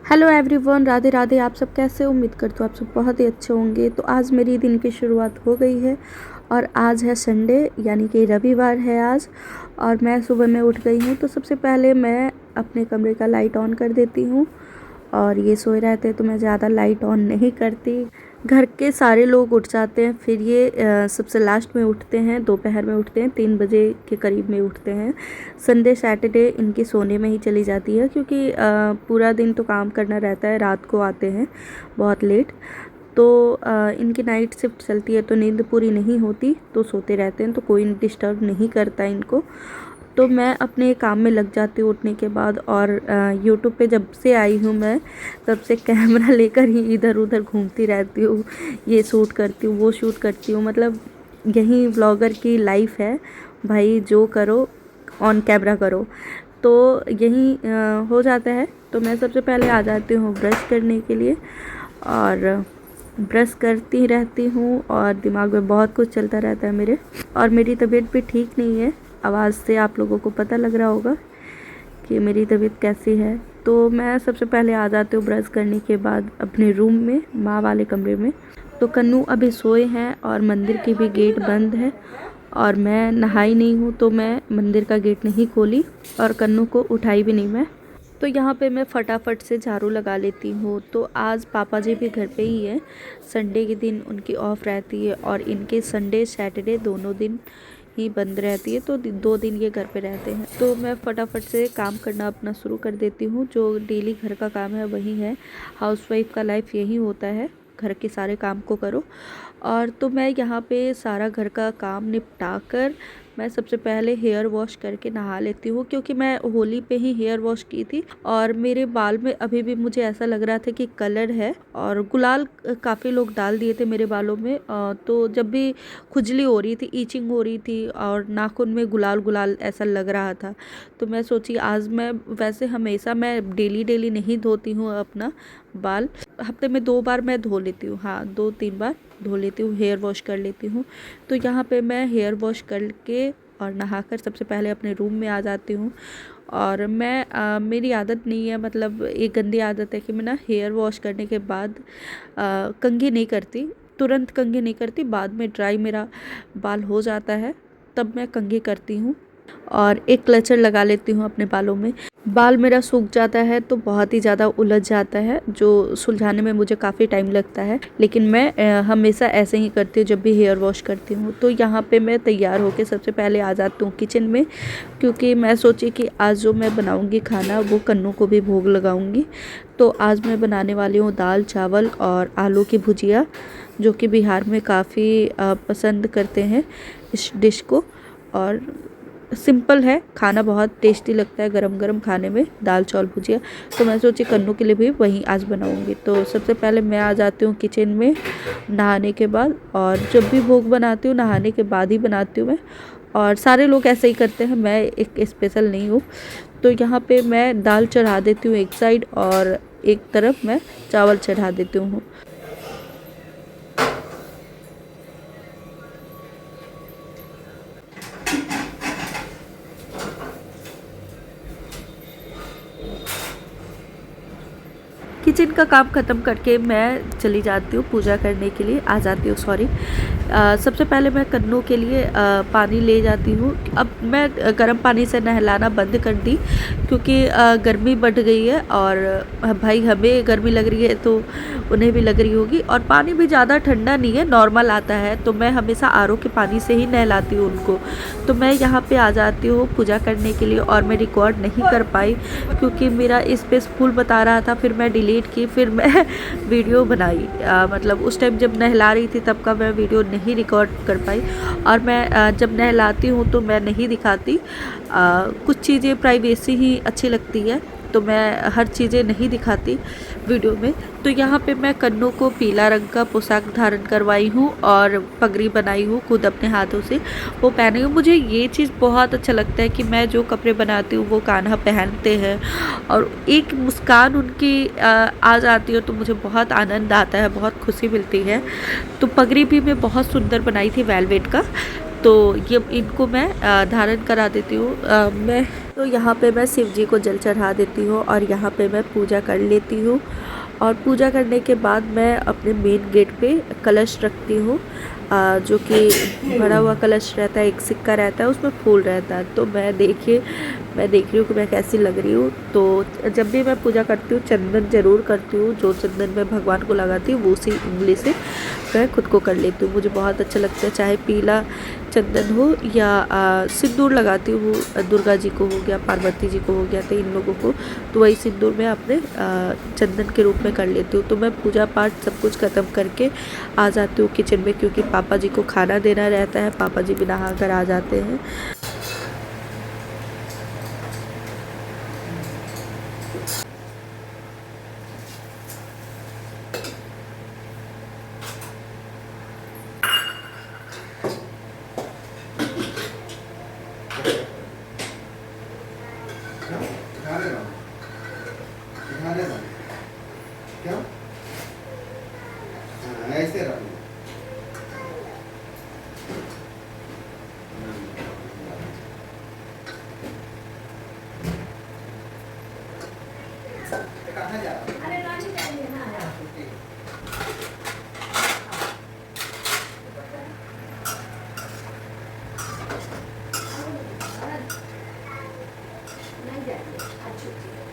Hello everyone, Radhe Radhe. आप सब कैसे हो? उम्मीद करती हूँ आप सब बहुत ही अच्छे होंगे। तो आज मेरी दिन की शुरुआत हो गई है और आज है संडे, यानी कि रविवार है आज। और मैं सुबह में उठ गई हूँ। तो सबसे पहले मैं अपने कमरे का लाइट ऑन कर देती हूँ और ये सोए रहते हैं तो मैं ज़्यादा लाइट ऑन नहीं करती। घर के सारे लोग उठ जाते हैं, फिर ये सबसे लास्ट में उठते हैं, दोपहर में उठते हैं, 3 बजे के करीब में उठते हैं। संडे सैटरडे इनकी सोने में ही चली जाती है क्योंकि पूरा दिन तो काम करना रहता है, रात को आते हैं बहुत लेट। तो इनकी नाइट शिफ्ट चलती है तो नींद पूरी नहीं होती, तो सोते रहते हैं, तो कोई डिस्टर्ब नहीं करता इनको। तो मैं अपने काम में लग जाती हूँ उठने के बाद। और यूट्यूब पे जब से आई हूँ मैं, तब से कैमरा लेकर ही इधर उधर घूमती रहती हूँ। ये शूट करती हूँ, वो शूट करती हूँ, मतलब यही व्लॉगर की लाइफ है भाई। जो करो ऑन कैमरा करो, तो यही हो जाता है। तो मैं सबसे पहले आ जाती हूँ ब्रश करने के लिए और ब्रश करती रहती हूँ और दिमाग में बहुत कुछ चलता रहता है मेरे। और मेरी तबीयत भी ठीक नहीं है, आवाज़ से आप लोगों को पता लग रहा होगा कि मेरी तबीयत कैसी है। तो मैं सबसे पहले आ जाती हूँ ब्रश करने के बाद अपने रूम में, माँ वाले कमरे में। तो कन्नू अभी सोए हैं और मंदिर की भी गेट बंद है और मैं नहाई नहीं हूँ, तो मैं मंदिर का गेट नहीं खोली और कन्नू को उठाई भी नहीं मैं। तो यहाँ पे मैं फटाफट से झाड़ू लगा लेती हूँ। तो आज पापा जी भी घर पे ही है, संडे के दिन उनकी ऑफ रहती है और इनके संडे सैटरडे दोनों दिन ही बंद रहती है, तो 2 दिन ये घर पे रहते हैं। तो मैं फटाफट से काम करना अपना शुरू कर देती हूँ। जो डेली घर का काम है वही है, हाउसवाइफ का लाइफ यही होता है, घर के सारे काम को करो। और तो मैं यहाँ पे सारा घर का काम निपटा कर मैं सबसे पहले हेयर वॉश करके नहा लेती हूँ, क्योंकि मैं होली पे ही हेयर वॉश की थी और मेरे बाल में अभी भी मुझे ऐसा लग रहा था कि कलर है। और गुलाल काफ़ी लोग डाल दिए थे मेरे बालों में, तो जब भी खुजली हो रही थी, ईचिंग हो रही थी और नाखून में गुलाल गुलाल ऐसा लग रहा था। तो मैं सोची आज मैं, वैसे हमेशा मैं डेली नहीं धोती हूँ अपना बाल, हफ्ते में 2 बार मैं धो लेती हूँ, हाँ 2-3 बार धो लेती हूँ, हेयर वॉश कर लेती हूँ। तो यहाँ पे मैं हेयर वॉश करके और नहाकर सबसे पहले अपने रूम में आ जाती हूँ। और मैं मेरी आदत नहीं है, मतलब एक गंदी आदत है कि मैं ना हेयर वॉश करने के बाद कंघी नहीं करती, तुरंत कंघी नहीं करती, बाद में ड्राई मेरा बाल हो जाता है तब मैं कंघी करती हूँ और एक क्लचर लगा लेती हूँ अपने बालों में। बाल मेरा सूख जाता है तो बहुत ही ज़्यादा उलझ जाता है, जो सुलझाने में मुझे काफ़ी टाइम लगता है, लेकिन मैं हमेशा ऐसे ही करती हूँ जब भी हेयर वॉश करती हूँ। तो यहाँ पे मैं तैयार होकर सबसे पहले आ जाती हूँ किचन में, क्योंकि मैं सोची कि आज जो मैं बनाऊँगी खाना वो कन्नू को भी भोग लगाऊँगी। तो आज मैं बनाने वाली हूँ दाल चावल और आलू की भुजिया, जो कि बिहार में काफ़ी पसंद करते हैं इस डिश को। और सिंपल है खाना, बहुत टेस्टी लगता है गरम गरम खाने में, दाल चावल भुजिया। तो मैं सोची कन्नू के लिए भी वही आज बनाऊंगी। तो सबसे पहले मैं आ जाती हूँ किचन में नहाने के बाद, और जब भी भोग बनाती हूँ नहाने के बाद ही बनाती हूँ मैं, और सारे लोग ऐसे ही करते हैं, मैं एक स्पेशल नहीं हूँ। तो यहाँ पे मैं दाल चढ़ा देती हूँ एक साइड और एक तरफ मैं चावल चढ़ा देती हूँ। किचन का काम ख़त्म करके मैं चली जाती हूँ पूजा करने के लिए, आ जाती हूँ सॉरी। सबसे पहले मैं कन्नू के लिए पानी ले जाती हूँ। अब मैं गर्म पानी से नहलाना बंद कर दी, क्योंकि गर्मी बढ़ गई है और भाई हमें गर्मी लग रही है तो उन्हें भी लग रही होगी। और पानी भी ज़्यादा ठंडा नहीं है, नॉर्मल आता है, तो मैं हमेशा आरओ के पानी से ही नहलाती हूँ उनको। तो मैं यहाँ पे आ जाती हूँ पूजा करने के लिए, और मैं रिकॉर्ड नहीं कर पाई क्योंकि मेरा स्पेस फुल बता रहा था, फिर मैं डिलीट की, फिर मैं वीडियो बनाई। मतलब उस टाइम जब नहला रही थी तब का मैं वीडियो नहीं रिकॉर्ड कर पाई। और मैं जब नहलाती हूँ तो मैं नहीं दिखाती, कुछ चीज़ें प्राइवेसी ही अच्छी लगती है, तो मैं हर चीज़ें नहीं दिखाती वीडियो में। तो यहाँ पे मैं कन्नू को पीला रंग का पोशाक धारण करवाई हूँ और पगड़ी बनाई हूँ खुद अपने हाथों से, वो पहने हूँ। मुझे ये चीज़ बहुत अच्छा लगता है कि मैं जो कपड़े बनाती हूँ वो कान्हा पहनते हैं, और एक मुस्कान उनकी आ जाती है तो मुझे बहुत आनंद आता है, बहुत खुशी मिलती है। तो पगड़ी भी मैं बहुत सुंदर बनाई थी वेलवेट का, तो ये इनको मैं धारण करा देती हूँ। मैं तो यहाँ पे मैं शिव जी को जल चढ़ा देती हूँ और यहाँ पे मैं पूजा कर लेती हूँ। और पूजा करने के बाद मैं अपने मेन गेट पे कलश रखती हूँ, जो कि भरा हुआ कलश रहता है, एक सिक्का रहता है, उसमें फूल रहता है। तो मैं देख रही हूँ कि मैं कैसी लग रही हूँ। तो जब भी मैं पूजा करती हूँ चंदन ज़रूर करती हूँ, जो चंदन मैं भगवान को लगाती हूँ वो उसी उंगली से मैं खुद को कर लेती हूँ। मुझे बहुत अच्छा लगता है, चाहे पीला चंदन हो या सिंदूर लगाती हूँ, दुर्गा जी को हो गया, पार्वती जी को हो गया, तो इन लोगों को तो वही सिंदूर मैं अपने चंदन के रूप में कर लेती हूँ। तो मैं पूजा पाठ सब कुछ ख़त्म करके आ जाती हूँ किचन में, क्योंकि पापा जी को खाना देना रहता है। पापा जी भी नहा कर आ जाते हैं। क्या ऐसे रहो। कहाँ जा रहा? अरे रानी चाहिए ना। नहीं जाइए, अच्छी है।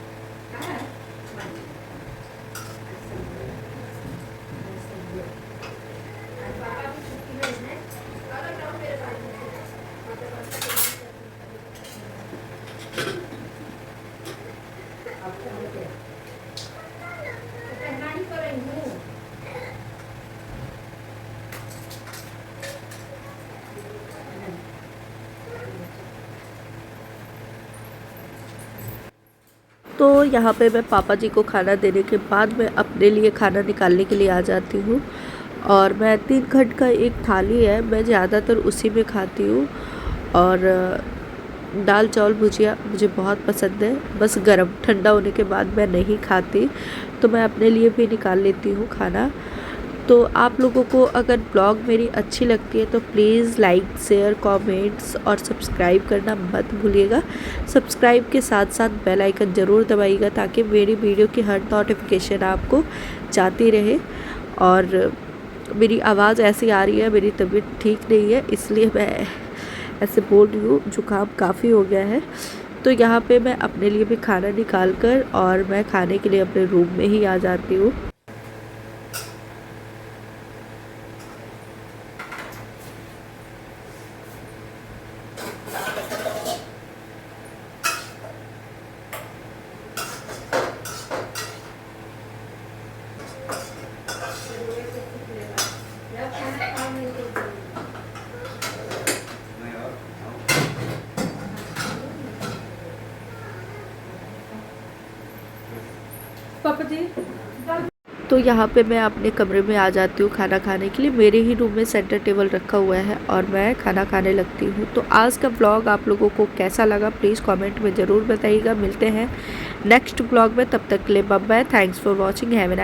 तो यहाँ पे मैं पापा जी को खाना देने के बाद मैं अपने लिए खाना निकालने के लिए आ जाती हूँ। और मैं 3 खंड का एक थाली है, मैं ज़्यादातर उसी में खाती हूँ। और दाल चावल भुजिया मुझे बहुत पसंद है, बस गरम, ठंडा होने के बाद मैं नहीं खाती, तो मैं अपने लिए भी निकाल लेती हूँ खाना। तो आप लोगों को अगर ब्लॉग मेरी अच्छी लगती है तो प्लीज़ लाइक, शेयर, कमेंट्स और सब्सक्राइब करना मत भूलिएगा। सब्सक्राइब के साथ साथ बेल आइकन ज़रूर दबाइएगा, ताकि मेरी वीडियो की हर नोटिफिकेशन आपको जाती रहे। और मेरी आवाज़ ऐसी आ रही है, मेरी तबीयत ठीक नहीं है, इसलिए मैं ऐसे बोल रही हूँ, जुकाम काफ़ी हो गया है। तो यहाँ पे मैं अपने लिए भी खाना निकाल कर और मैं खाने के लिए अपने रूम में ही आ जाती हूँ। पापा जी, तो यहाँ पे मैं अपने कमरे में आ जाती हूँ खाना खाने के लिए। मेरे ही रूम में सेंटर टेबल रखा हुआ है और मैं खाना खाने लगती हूँ। तो आज का ब्लॉग आप लोगों को कैसा लगा प्लीज़ कमेंट में ज़रूर बताइएगा। मिलते हैं नेक्स्ट ब्लॉग में, तब तक के लिए bye bye. Thanks for watching, have a nice